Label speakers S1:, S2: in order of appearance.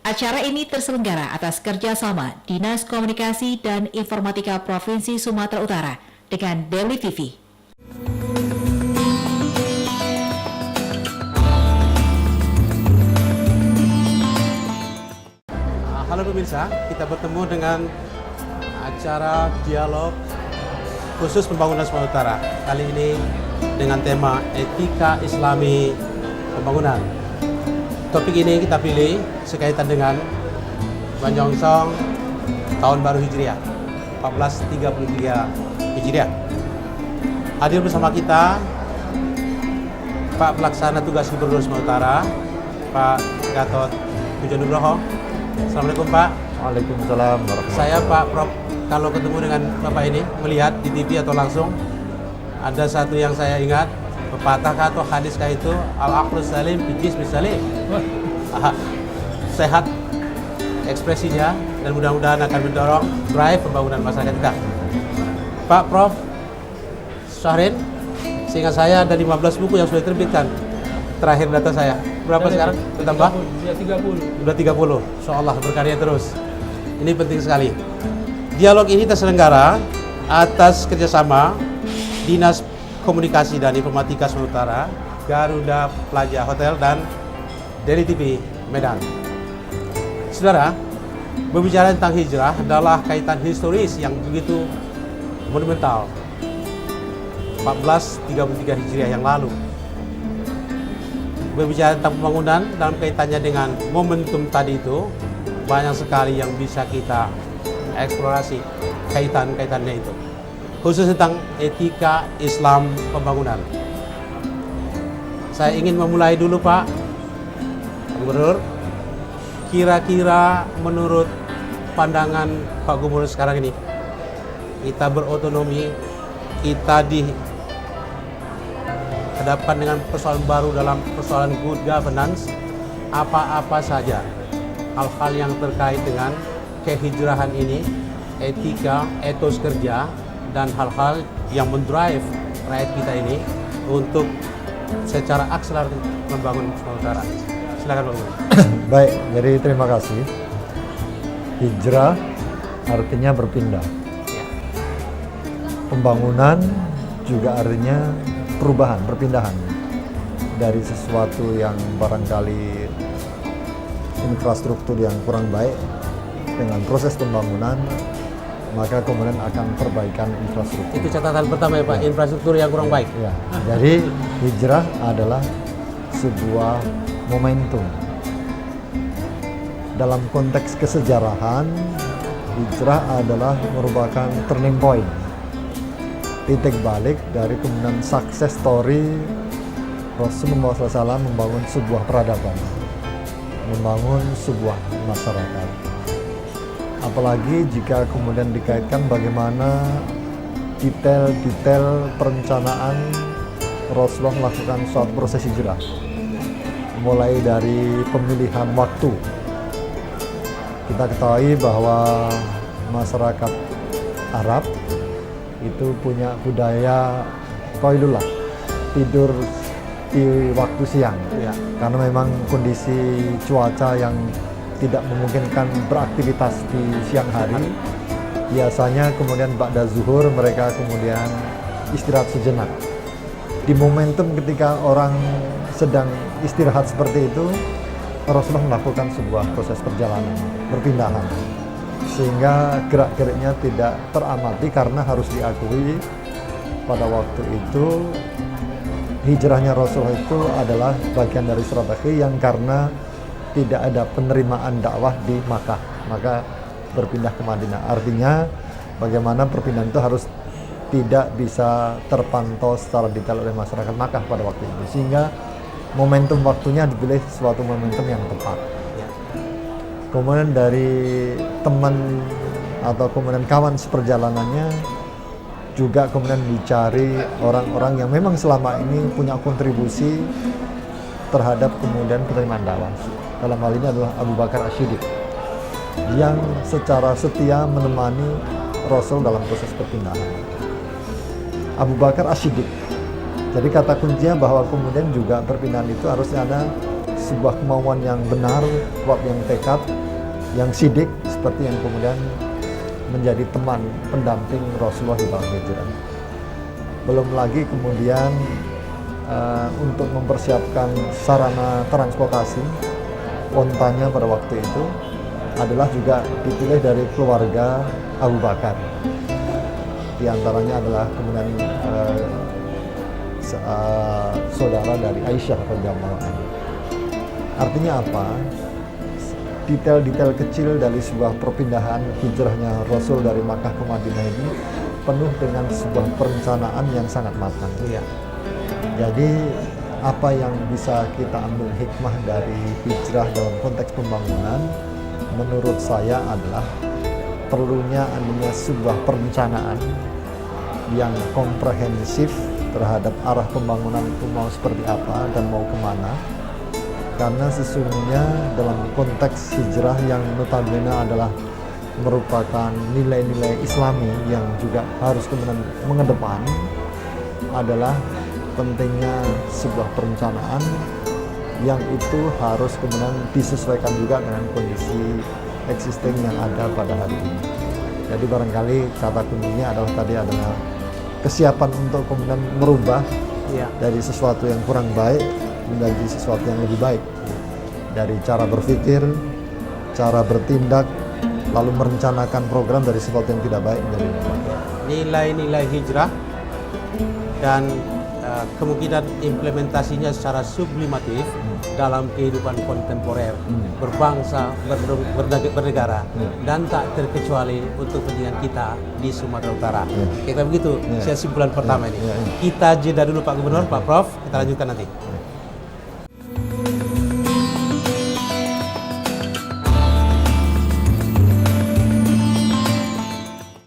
S1: Acara ini terselenggara atas kerjasama Dinas Komunikasi dan Informatika Provinsi Sumatera Utara dengan Daily TV.
S2: Halo pemirsa, kita bertemu dengan acara dialog khusus pembangunan Sumatera Utara. Kali ini dengan tema etika Islami pembangunan. Topik ini kita pilih sekaitan dengan Menyongsong Tahun Baru Hijriah 1433 Hijriah. Hadir bersama kita Pak Pelaksana Tugas Gubernur Sumatera Utara, Pak Gatot Pujo Nugroho. Assalamualaikum Pak.
S3: Waalaikumsalam warahmatullahi wabarakatuh.
S2: Saya Pak Prof, kalau ketemu dengan Bapak ini, melihat di TV atau langsung, ada satu yang saya ingat, pepatah atau hadiskah itu, al-aqlus salim bijis misalim. Sehat ekspresinya dan mudah-mudahan akan mendorong drive pembangunan masyarakat kita. Pak Prof Syahrin, seingat saya ada 15 buku yang sudah diterbitkan. Terakhir data saya. Berapa sekarang? Bertambah?
S3: Ya 30.
S2: Sudah 30. Insyaallah berkarya terus. Ini penting sekali. Dialog ini terselenggara atas kerjasama Dinas Komunikasi dan Informatika Sumatera Utara, Garuda Plaza Hotel, dan Daily TV Medan. Saudara, berbicara tentang hijrah adalah kaitan historis yang begitu monumental. 1433 Hijriah yang lalu. Berbicara tentang pembangunan dalam kaitannya dengan momentum tadi itu, banyak sekali yang bisa kita eksplorasi kaitan-kaitannya itu. Khusus tentang etika Islam pembangunan. Saya ingin memulai dulu Pak Gubernur. Kira-kira menurut pandangan Pak Gubernur sekarang ini, kita berotonomi, kita dihadapkan dengan persoalan baru dalam persoalan good governance, apa-apa saja hal-hal yang terkait dengan kehijrahan ini, etika, etos kerja, dan hal-hal yang mendrive rakyat kita ini untuk secara akseleratif membangun Sumatera Utara. Silakan Pak Gubernur.
S3: Baik, jadi terima kasih. Hijrah artinya berpindah. Pembangunan juga artinya perubahan, perpindahan dari sesuatu yang barangkali infrastruktur yang kurang baik dengan proses pembangunan, maka kemudian akan perbaikan infrastruktur.
S2: Itu catatan pertama ya Pak, infrastruktur yang kurang baik.
S3: Ya, jadi hijrah adalah sebuah momentum. Dalam konteks kesejarahan, hijrah adalah merupakan turning point, titik balik dari kemudian success story Rasulullah SAW membangun sebuah peradaban, membangun sebuah masyarakat. Apalagi jika kemudian dikaitkan bagaimana detail-detail perencanaan Rasulullah melakukan suatu proses hijrah, mulai dari pemilihan waktu. Kita ketahui bahwa masyarakat Arab itu punya budaya qailullah, tidur di waktu siang,
S2: Ya.
S3: karena memang kondisi cuaca yang tidak memungkinkan beraktivitas di siang hari. Biasanya kemudian ba'da zuhur mereka kemudian istirahat sejenak. Di momentum ketika orang sedang istirahat seperti itu, Rasulullah melakukan sebuah proses perjalanan, perpindahan, sehingga gerak-geriknya tidak teramati karena harus diakui pada waktu itu hijrahnya Rasulullah itu adalah bagian dari strategi yang karena tidak ada penerimaan dakwah di Makkah, maka berpindah ke Madinah. Artinya bagaimana perpindahan itu harus tidak bisa terpantau secara detail oleh masyarakat Makkah pada waktu itu, sehingga momentum waktunya dipilih suatu momentum yang tepat. Kemudian dari teman atau kemudian kawan seperjalanannya juga kemudian dicari orang-orang yang memang selama ini punya kontribusi terhadap kemudian penerimaan dakwah. Dalam hal ini adalah Abu Bakar As-Siddiq yang secara setia menemani Rasul dalam proses perpindahan. Abu Bakar As-Siddiq. Jadi kata kuncinya bahwa kemudian juga perpindahan itu harusnya ada sebuah kemauan yang benar, kuat yang tekad, yang sidik, seperti yang kemudian menjadi teman pendamping Rasulullah di dalam hijrah. Belum lagi kemudian untuk mempersiapkan sarana transportasi, ontanya pada waktu itu adalah juga dipilih dari keluarga Abu Bakar. Di antaranya adalah kemudian saudara dari Aisyah radhiyallahu anha. Artinya apa? Detail-detail kecil dari sebuah perpindahan hijrahnya Rasul dari Makkah ke Madinah ini penuh dengan sebuah perencanaan yang sangat matang.
S2: Iya.
S3: Jadi apa yang bisa kita ambil hikmah dari hijrah dalam konteks pembangunan menurut saya adalah perlunya adanya sebuah perencanaan yang komprehensif terhadap arah pembangunan itu mau seperti apa dan mau kemana. Karena sesungguhnya dalam konteks hijrah yang notabene adalah merupakan nilai-nilai Islami yang juga harus kemudian mengedepan adalah pentingnya sebuah perencanaan yang itu harus kemudian disesuaikan juga dengan kondisi existing yang ada pada hari ini. Jadi barangkali kata kuncinya adalah kesiapan untuk kemudian merubah dari sesuatu yang kurang baik menjadi sesuatu yang lebih baik. Dari cara berpikir, cara bertindak, lalu merencanakan program dari sesuatu yang tidak baik menjadi lebih baik.
S2: Nilai-nilai hijrah dan kemungkinan implementasinya secara sublimatif dalam kehidupan kontemporer berbangsa, bernegara dan tak terkecuali untuk kepentingan kita di Sumatera Utara. Kita begitu, saya simpulan pertama ini. Kita jeda dulu Pak Gubernur, Pak Prof, kita lanjutkan nanti.